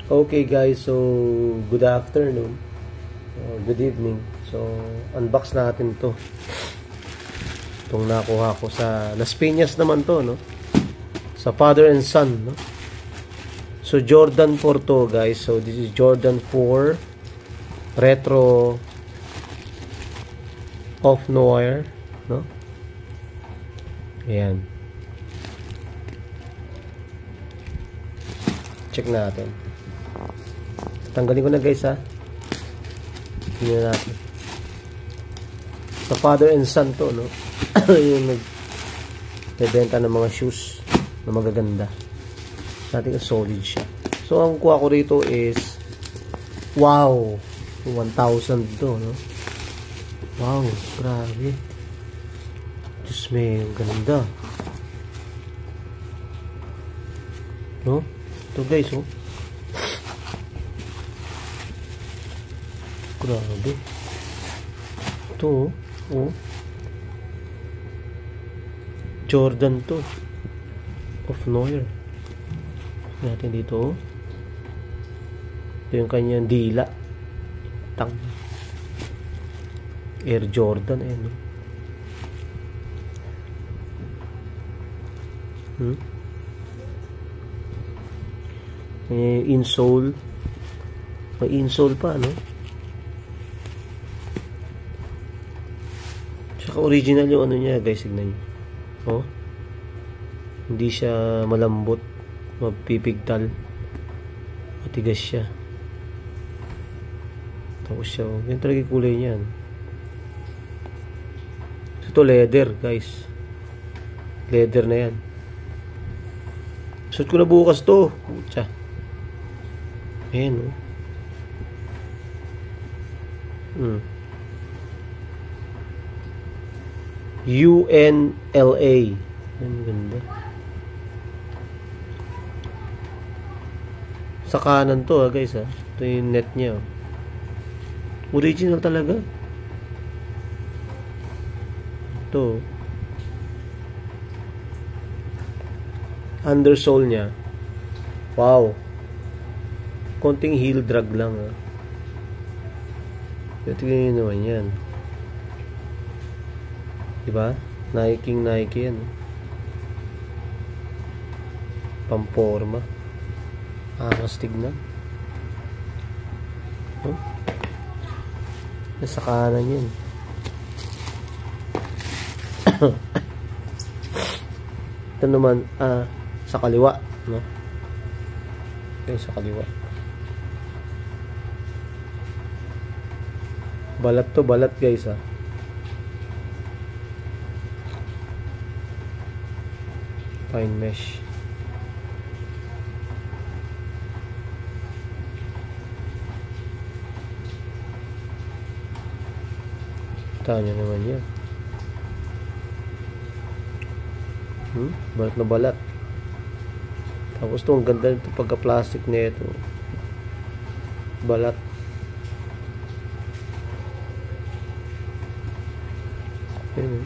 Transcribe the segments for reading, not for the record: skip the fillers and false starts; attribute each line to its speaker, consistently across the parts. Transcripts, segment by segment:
Speaker 1: Okay guys, so good afternoon or good evening. So unbox natin to. Itong nakuha ko sa Las Piñas naman to, no? Sa Father and Son, no? So Jordan 4 to guys. So this is Jordan 4 Retro Off Noir, no? Ayan. Check natin. Tanggalin ko na guys ha. Tingnan natin. Sa Father and Son to, no? Yung nagbebenta ng mga shoes na magaganda. Natin solid siya. So ang kuha ko rito is wow, 1,000 to, no? Wow, grabe. Diyos may ganda. No? Ito guys, oh. Grabe. Ito, oh. Jordan to. Off Noir. Natin dito, oh. Ito yung kanyang dila. Tang. Air Jordan, eh, no? May insole. May insole pa, no? Tsaka original yung ano niya, guys. Tignan nyo. Oh. Hindi siya malambot. Mapipigtal. Matigas siya. Tapos siya, oh. Yan talaga yung kulay niyan. Ito leather, guys. Leather na yan. Suot ko na bukas to. Pucha. Ayan, oh. UNLA. Ang ganda. Sa kanan to, ha, guys, ha. Ito yung net niya, oh. Original talaga. Ito. Undersole niya. Wow. Konting heel drag lang, ha. Tingnan nyo naman yan. Diba? Nike yan. Pamporma. Angas tignan. Oh. Nasa kanan yan. Ito naman, sa kaliwa, no? Okay, sa kaliwa. Balat to, balat guys, ha. Fine mesh. Tanya naman yan. Balat na balat. Tapos to, ang ganda nito pagka-plastic na ito. Balat. Ayan.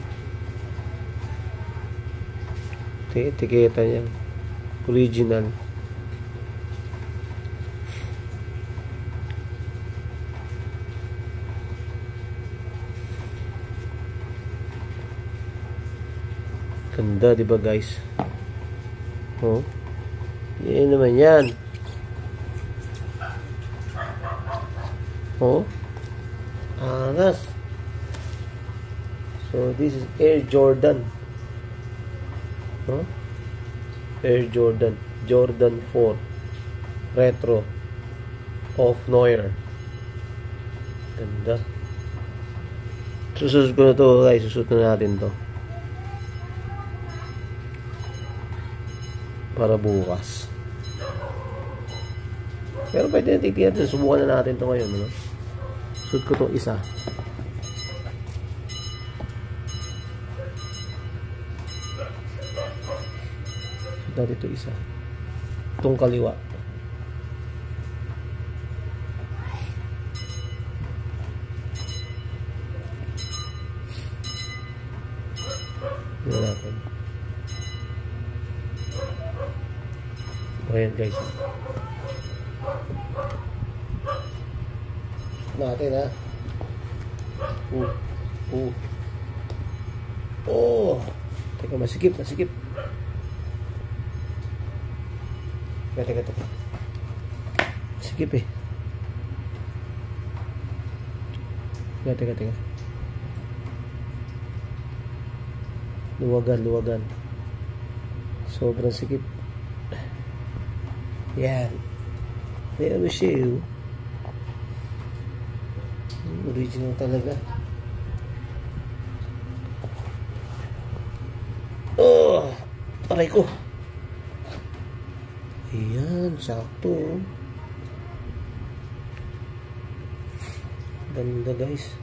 Speaker 1: Etiketa niya. Original. Ganda, diba guys? Oh. Yan naman yan. Oh. Angas. So this is Air Jordan. Oh. Air Jordan. Jordan 4 Retro Off Noir. Ganda. Susunod ko na to guys. Susunod na natin to. Para bukas. Pero pwede natin tignan. Subukan na natin to ngayon, no? Susunod ko to isa. Dito isa. Itong kaliwa. Tingnan natin. Ayan guys. Natin ha. Oh. Teka, masikip. Teka. Masikip eh. Teka. Luwagan. Sobrang sikip. Yan. May ano siya eh. Original talaga. Oh! Aray ko. Ayan, sakto. Ganda guys.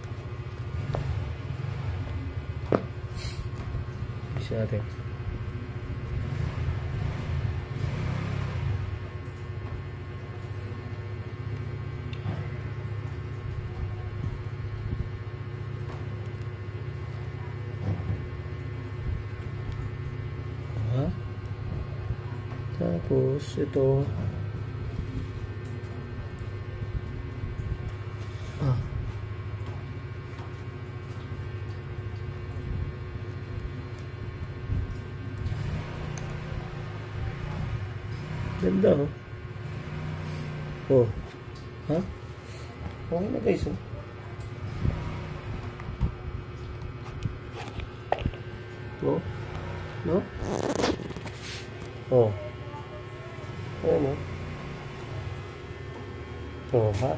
Speaker 1: Bisa natin. Tapos ito ganda oh. Ha? Okay na guys oh. No? Oh. Ayan ha?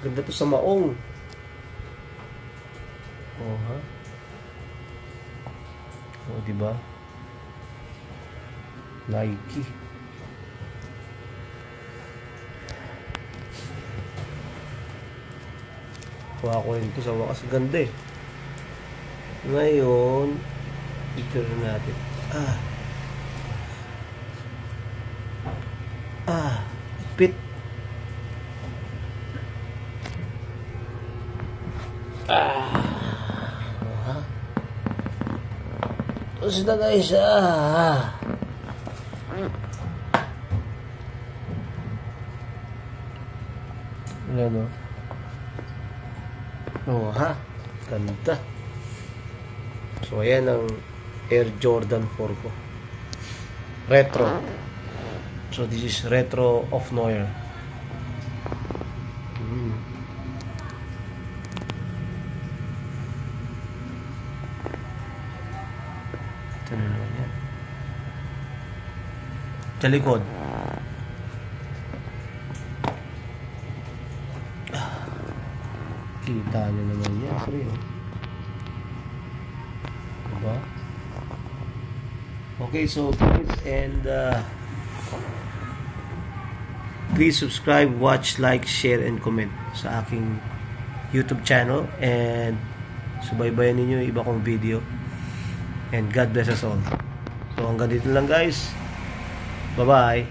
Speaker 1: Ganda to sa maong. Ha? Diba? Nike. Kuha ko rin ito sa wakas. Ganda eh. Ngayon, picture natin. Pit. Tapos na guys, Ayan ha? Ganda. So, ayan ang Air Jordan 4 ko. Retro. So, this is Retro of Noir. Ito na naman yan. Sa likod. Kita nyo naman yan. Sorry, diba? Okay, so guys, and please subscribe, watch, like, share, and comment sa aking YouTube channel, and subaybayan ninyo yung iba kong video, and God bless us all. So hanggang dito lang guys, bye bye.